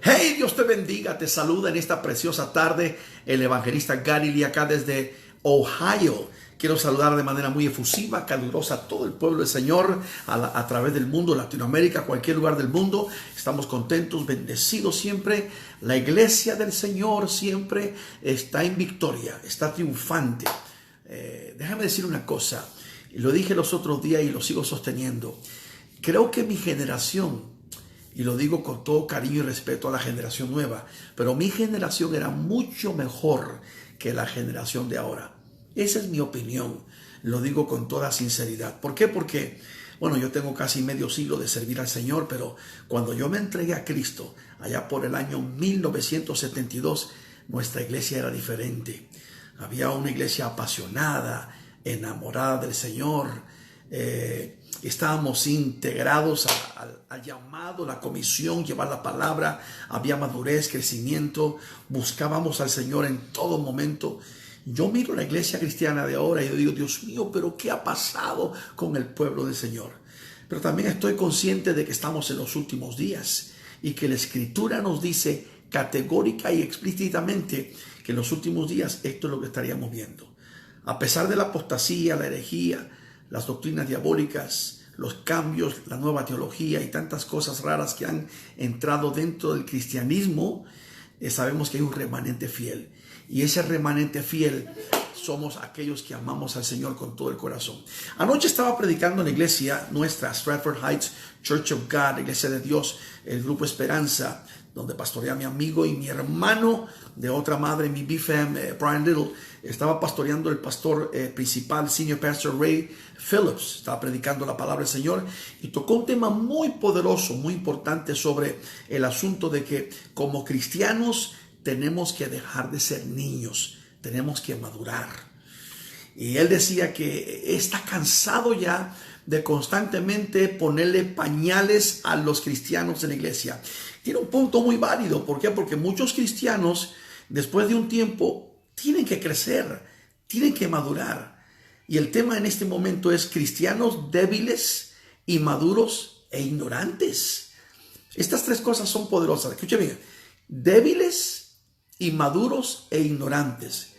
Hey, Dios te bendiga, te saluda en esta preciosa tarde el evangelista Gary Lee acá desde Ohio. Quiero saludar de manera muy efusiva, calurosa a todo el pueblo del Señor a través del mundo, Latinoamérica, cualquier lugar del mundo. Estamos contentos, bendecidos siempre. La iglesia del Señor siempre está en victoria, está triunfante. Déjame decir una cosa, lo dije los otros días y lo sigo sosteniendo. Creo que mi generación, y lo digo con todo cariño y respeto a la generación nueva, pero mi generación era mucho mejor que la generación de ahora. Esa es mi opinión, lo digo con toda sinceridad. ¿Por qué? Porque, bueno, yo tengo casi medio siglo de servir al Señor, pero cuando yo me entregué a Cristo, allá por el año 1972, nuestra iglesia era diferente. Había una iglesia apasionada, enamorada del Señor. Estábamos integrados al llamado, la comisión, llevar la palabra. Había madurez, crecimiento. Buscábamos al Señor en todo momento. Yo miro la iglesia cristiana de ahora y yo digo, Dios mío, pero ¿qué ha pasado con el pueblo del Señor? Pero también estoy consciente de que estamos en los últimos días y que la Escritura nos dice categórica y explícitamente que en los últimos días esto es lo que estaríamos viendo. A pesar de la apostasía, la herejía, las doctrinas diabólicas, los cambios, la nueva teología y tantas cosas raras que han entrado dentro del cristianismo, sabemos que hay un remanente fiel. Y ese remanente fiel somos aquellos que amamos al Señor con todo el corazón. Anoche estaba predicando en la iglesia nuestra, Stratford Heights Church of God, Iglesia de Dios, el Grupo Esperanza, donde pastorea mi amigo y mi hermano de otra madre, mi BFAM, Brian Little. Estaba pastoreando el pastor principal, Senior Pastor Ray Phillips. Estaba predicando la palabra del Señor y tocó un tema muy poderoso, muy importante sobre el asunto de que como cristianos tenemos que dejar de ser niños, tenemos que madurar. Y él decía que está cansado ya de constantemente ponerle pañales a los cristianos en la iglesia. Tiene un punto muy válido. ¿Por qué? Porque muchos cristianos, después de un tiempo, tienen que crecer, tienen que madurar. Y el tema en este momento es cristianos débiles, inmaduros e ignorantes. Estas tres cosas son poderosas. Escúchame bien. Débiles, inmaduros e ignorantes.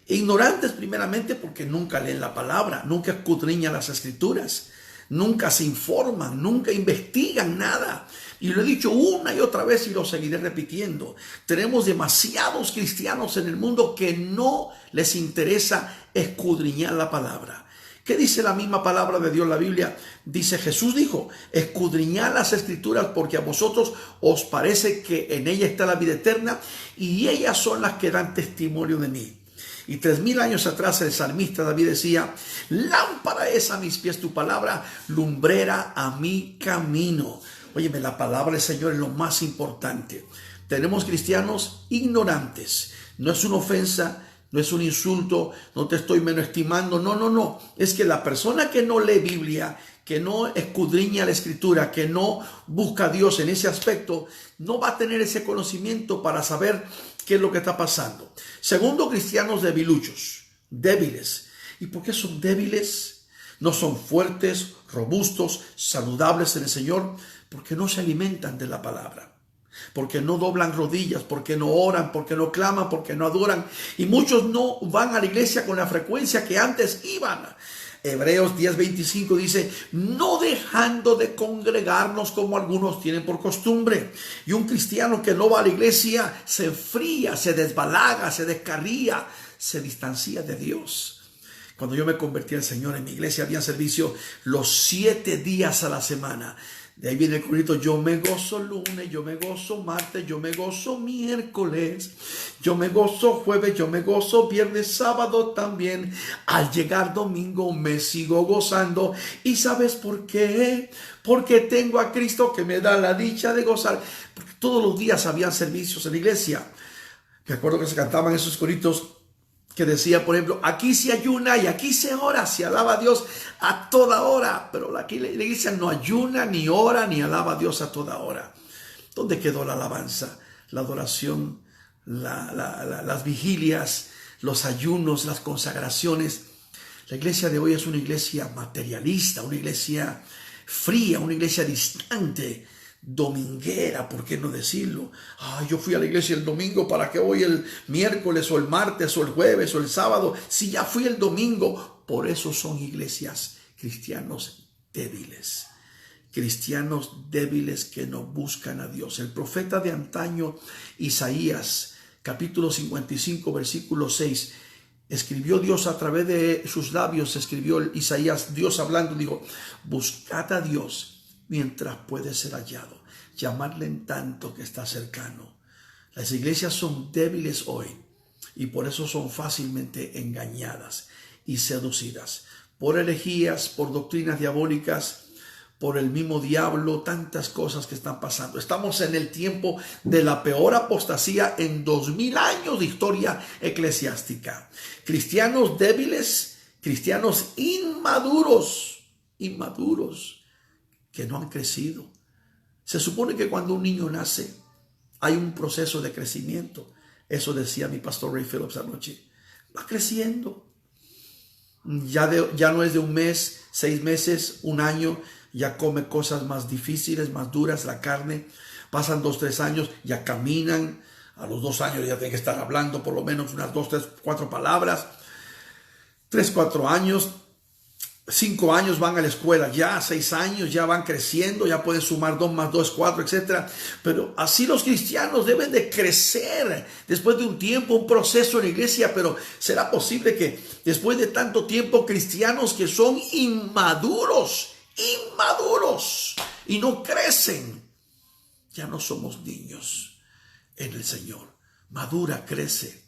Ignorantes primeramente porque nunca leen la palabra, nunca escudriñan las escrituras, nunca se informan, nunca investigan nada. Y lo he dicho una y otra vez y lo seguiré repitiendo. Tenemos demasiados cristianos en el mundo que no les interesa escudriñar la palabra. ¿Qué dice la misma palabra de Dios? La Biblia dice, Jesús dijo, escudriñad las escrituras porque a vosotros os parece que en ella está la vida eterna y ellas son las que dan testimonio de mí. Y 3000 años atrás el salmista David decía, lámpara es a mis pies tu palabra, lumbrera a mi camino. Óyeme, la palabra del Señor es lo más importante. Tenemos cristianos ignorantes. No es una ofensa, no es un insulto, no te estoy menostimando, no. Es que la persona que no lee Biblia, que no escudriña la Escritura, que no busca a Dios en ese aspecto, no va a tener ese conocimiento para saber qué es lo que está pasando. Segundo, cristianos debiluchos, débiles. ¿Y por qué son débiles? No son fuertes, robustos, saludables en el Señor, porque no se alimentan de la palabra. Porque no doblan rodillas, porque no oran, porque no claman, porque no adoran. Y muchos no van a la iglesia con la frecuencia que antes iban. Hebreos 10:25 dice, no dejando de congregarnos como algunos tienen por costumbre. Y un cristiano que no va a la iglesia se enfría, se desbalaga, se descarría, se distancia de Dios. Cuando yo me convertí al Señor, en mi iglesia había servicio los 7 días a la semana. De ahí viene el corito, yo me gozo lunes, yo me gozo martes, yo me gozo miércoles, yo me gozo jueves, yo me gozo viernes, sábado también. Al llegar domingo me sigo gozando. ¿Y sabes por qué? Porque tengo a Cristo que me da la dicha de gozar. Porque todos los días había servicios en la iglesia. Me acuerdo que se cantaban esos coritos que decía, por ejemplo, aquí se ayuna y aquí se ora, se alaba a Dios a toda hora. Pero aquí la iglesia no ayuna, ni ora, ni alaba a Dios a toda hora. ¿Dónde quedó la alabanza, la adoración, las vigilias, los ayunos, las consagraciones? La iglesia de hoy es una iglesia materialista, una iglesia fría, una iglesia distante dominguera, ¿por qué no decirlo? Yo fui a la iglesia el domingo, ¿para qué voy el miércoles o el martes o el jueves o el sábado? Si ya fui el domingo. Por eso son iglesias cristianos débiles. Cristianos débiles que no buscan a Dios. El profeta de antaño, Isaías, capítulo 55, versículo 6, escribió Dios a través de sus labios, escribió Isaías, Dios hablando, dijo: buscad a Dios mientras puede ser hallado, llamadle en tanto que está cercano. Las iglesias son débiles hoy y por eso son fácilmente engañadas y seducidas por herejías, por doctrinas diabólicas, por el mismo diablo, tantas cosas que están pasando. Estamos en el tiempo de la peor apostasía en 2000 años de historia eclesiástica. Cristianos débiles, cristianos inmaduros que no han crecido. Se supone que cuando un niño nace hay un proceso de crecimiento. Eso decía mi pastor Ray Phillips anoche. Va creciendo. Ya no es de un mes, 6 meses, un año. Ya come cosas más difíciles, más duras, la carne. Pasan 2, 3 años, ya caminan. A los 2 años ya tienen que estar hablando por lo menos unas 2, 3, 4 palabras. 3, 4 años, 5 años van a la escuela, ya 6 años, ya van creciendo, ya pueden sumar 2 más 2, 4, etc. Pero así los cristianos deben de crecer después de un tiempo, un proceso en la iglesia. Pero ¿será posible que después de tanto tiempo cristianos que son inmaduros y no crecen? Ya no somos niños en el Señor. Madura, crece.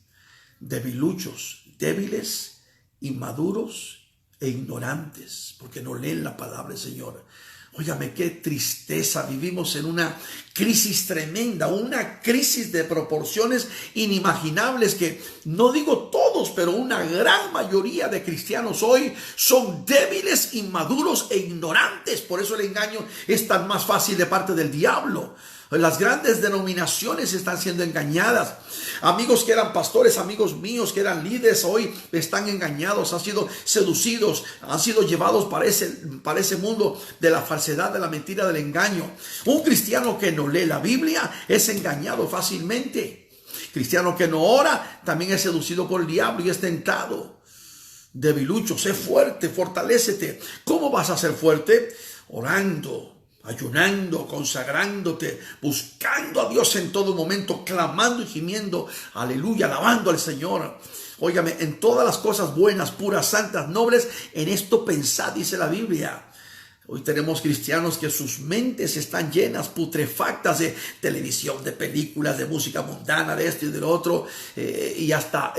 Debiluchos, débiles, inmaduros e ignorantes, porque no leen la palabra del Señor. Óigame, qué tristeza. Vivimos en una crisis tremenda, una crisis de proporciones inimaginables que no digo todos, pero una gran mayoría de cristianos hoy son débiles, inmaduros e ignorantes. Por eso el engaño es tan más fácil de parte del diablo. Las grandes denominaciones están siendo engañadas. Amigos que eran pastores, amigos míos que eran líderes, hoy están engañados, han sido seducidos, han sido llevados para ese mundo de la falsedad, de la mentira, del engaño. Un cristiano que no lee la Biblia es engañado fácilmente. Cristiano que no ora también es seducido por el diablo y es tentado. Debilucho, sé fuerte, fortalécete. ¿Cómo vas a ser fuerte? Orando, ayunando, consagrándote, buscando a Dios en todo momento, clamando y gimiendo, aleluya, alabando al Señor. Óigame, en todas las cosas buenas, puras, santas, nobles, en esto pensad, dice la Biblia. Hoy tenemos cristianos que sus mentes están llenas, putrefactas de televisión, de películas, de música mundana, de esto y del otro, y hasta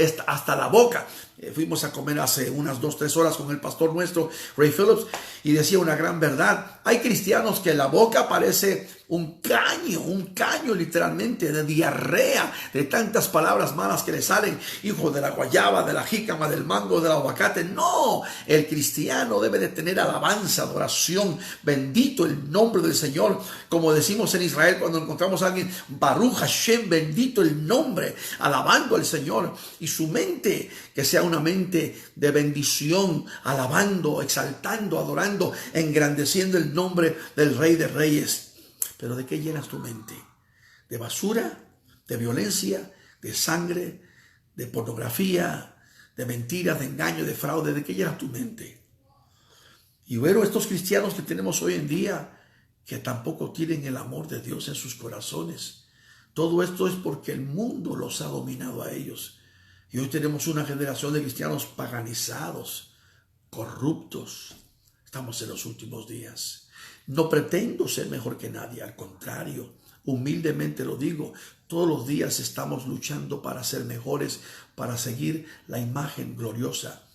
la boca. Fuimos a comer hace unas 2, 3 horas con el pastor nuestro, Ray Phillips, y decía una gran verdad. Hay cristianos que la boca parece un caño literalmente, de diarrea, de tantas palabras malas que le salen. Hijo de la guayaba, de la jícama, del mango, del aguacate. No, el cristiano debe de tener alabanza, adoración. Bendito el nombre del Señor. Como decimos en Israel cuando encontramos a alguien, Baruch Hashem, bendito el nombre, alabando al Señor. Y su mente, que sea una mente de bendición, alabando, exaltando, adorando, engrandeciendo el nombre del Rey de Reyes. Pero ¿de qué llenas tu mente? ¿De basura? ¿De violencia? ¿De sangre? ¿De pornografía? ¿De mentiras? ¿De engaño? ¿De fraude? ¿De qué llenas tu mente? Y ver estos cristianos que tenemos hoy en día que tampoco tienen el amor de Dios en sus corazones. Todo esto es porque el mundo los ha dominado a ellos. Y hoy tenemos una generación de cristianos paganizados, corruptos. Estamos en los últimos días. No pretendo ser mejor que nadie, al contrario, humildemente lo digo. Todos los días estamos luchando para ser mejores, para seguir la imagen gloriosa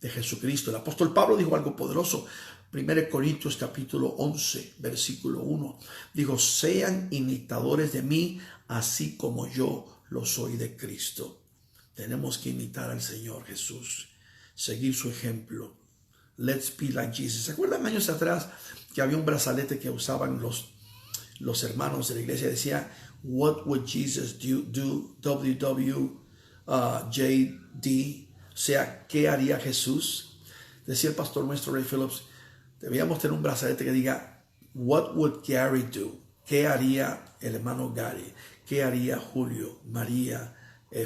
de Jesucristo. El apóstol Pablo dijo algo poderoso. 1 Corintios capítulo 11, versículo 1. Dijo, sean imitadores de mí, así como yo lo soy de Cristo. Tenemos que imitar al Señor Jesús, seguir su ejemplo. Let's be like Jesus. ¿Se acuerdan años atrás que había un brazalete que usaban los hermanos de la iglesia? Decía, what would Jesus do? WWJD. O sea, ¿qué haría Jesús? Decía el pastor nuestro Ray Phillips, debíamos tener un brazalete que diga, what would Gary do? ¿Qué haría el hermano Gary? ¿Qué haría Julio, María,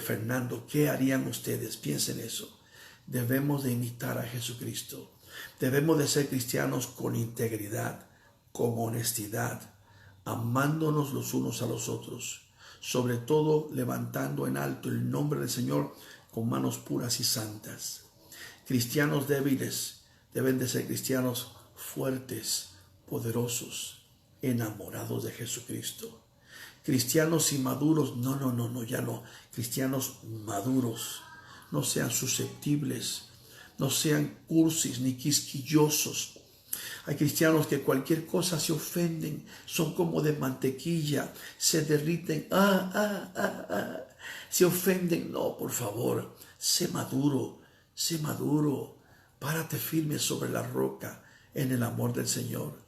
Fernando? ¿Qué harían ustedes? Piensen eso. Debemos de imitar a Jesucristo. Debemos de ser cristianos con integridad, con honestidad, amándonos los unos a los otros, sobre todo levantando en alto el nombre del Señor con manos puras y santas. Cristianos débiles deben de ser cristianos fuertes, poderosos, enamorados de Jesucristo. Cristianos inmaduros, no, ya no. Cristianos maduros, no sean susceptibles, no sean cursis ni quisquillosos. Hay cristianos que cualquier cosa se ofenden, son como de mantequilla, se derriten, se ofenden. No, por favor, sé maduro, párate firme sobre la roca en el amor del Señor.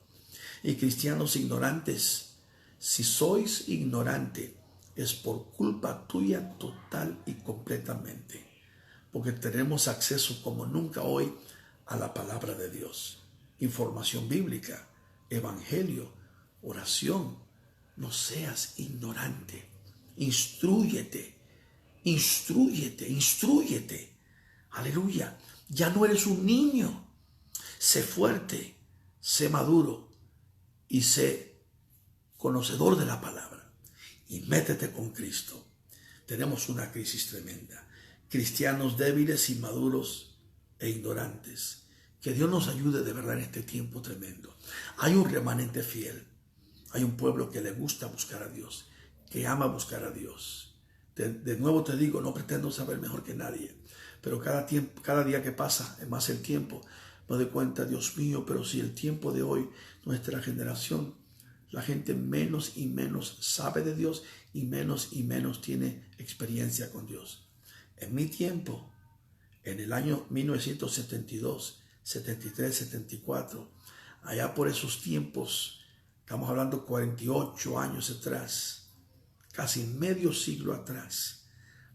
Y cristianos ignorantes, si sois ignorante, es por culpa tuya total y completamente, porque tenemos acceso como nunca hoy a la palabra de Dios. Información bíblica, evangelio, oración. No seas ignorante. Instrúyete. Aleluya. Ya no eres un niño. Sé fuerte, sé maduro y sé conocedor de la palabra. Y métete con Cristo. Tenemos una crisis tremenda. Cristianos débiles, inmaduros e ignorantes. Que Dios nos ayude de verdad en este tiempo tremendo. Hay un remanente fiel. Hay un pueblo que le gusta buscar a Dios, que ama buscar a Dios. De nuevo te digo, no pretendo saber mejor que nadie, pero cada día que pasa, es más el tiempo, me doy cuenta, Dios mío, pero si el tiempo de hoy, nuestra generación, la gente menos y menos sabe de Dios y menos tiene experiencia con Dios. En mi tiempo, en el año 1972, 73, 74, allá por esos tiempos, estamos hablando 48 años atrás, casi medio siglo atrás,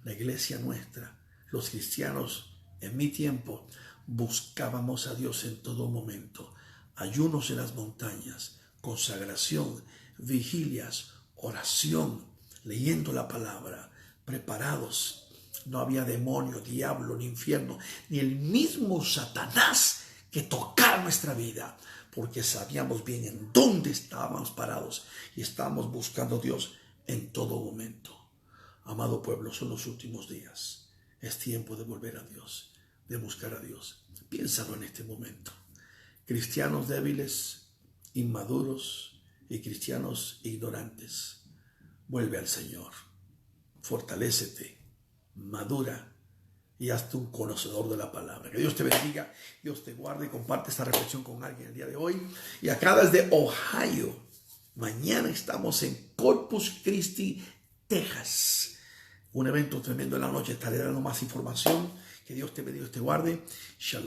la iglesia nuestra, los cristianos, en mi tiempo, buscábamos a Dios en todo momento, ayunos en las montañas, consagración, vigilias, oración, leyendo la palabra, preparados. No había demonio, diablo, ni infierno, ni el mismo Satanás que tocara nuestra vida, porque sabíamos bien en dónde estábamos parados y estábamos buscando a Dios en todo momento. Amado pueblo, son los últimos días. Es tiempo de volver a Dios, de buscar a Dios. Piénsalo en este momento. Cristianos débiles, inmaduros y cristianos ignorantes. Vuelve al Señor. Fortalécete, madura y hazte un conocedor de la palabra. Que Dios te bendiga, Dios te guarde. Comparte esta reflexión con alguien el día de hoy. Y acá desde Ohio, mañana estamos en Corpus Christi, Texas. Un evento tremendo en la noche. Estaré dando más información. Que Dios te bendiga, Dios te guarde. Shalom.